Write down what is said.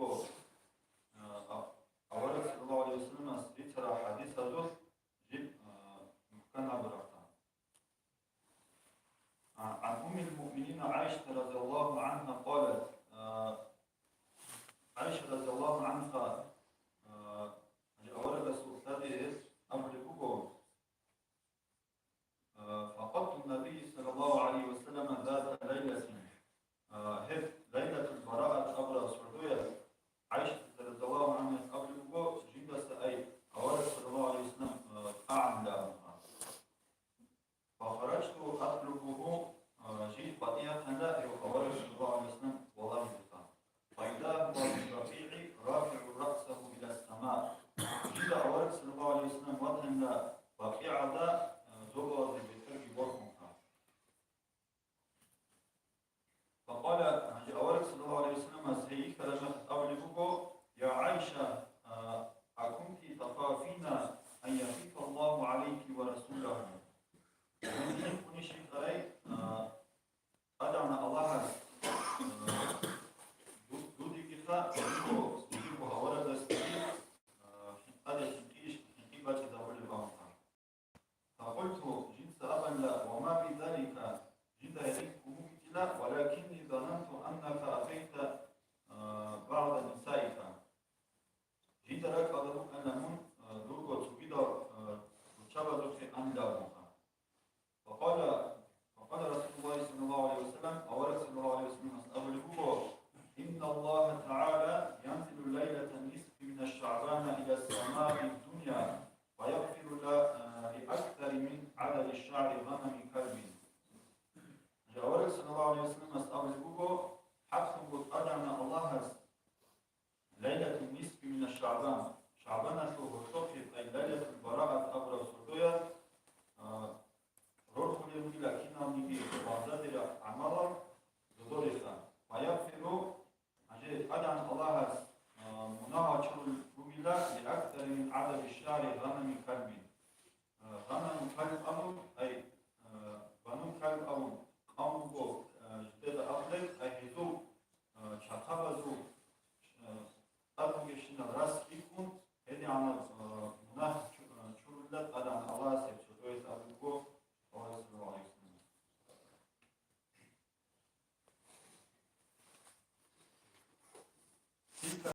bugo أولك صلى الله عليه وسلم سترى حديث هذا جيب كان بركة عن أم المؤمنين عائشة رضي الله عنها قالت عائشة رضي الله عنها أولك سؤال أمريكو فقدت النبي صلى الله عليه وسلم ذات ليلة هب ليلة البراءة أبرز فردوية عائشة رضي الله عنها أمريكو جيدا سأي أولك صلى الله عليه وسلم أعمل فخرجت أطلبه جيت بطيئة لا أولك صلى الله عليه وسلم والله بطان فإذا هو بالرفيع رافع رأسه إلى السماء جيدا أولك صلى الله عليه وسلم وطن بقيع ذا زوغ بيترك ورقمها فقال أولك صلى الله عليه وسلم سيئ كلمة أولبه يا عائشة أكنت تخافين أن يخيف الله عليك ورسوله من يكون شيء غير أدعنا الله دودي كفا يجيبها ورد استقيم أدع تنقيش تنقيبات دول البامتا فقلت جنس أبا لا وما بذلك جد يديك لا ولكني ظننت أنك أتيت بعض نسائك جد لك أدرك أنهم دوغو تبيد وشبدك أن دارها فقال رسول الله صلى الله عليه وسلم أولك صلى الله عليه وسلم أبلغه إن الله تعالى ينزل ليلة النصف من الشعبان إلى السماء الدنيا ويغفر لأكثر من عدد الشعر غنم كلب أولك صلى الله عليه وسلم أبلغه حقا أدعنا الله ليلة النصف من الشعبان شعبان شو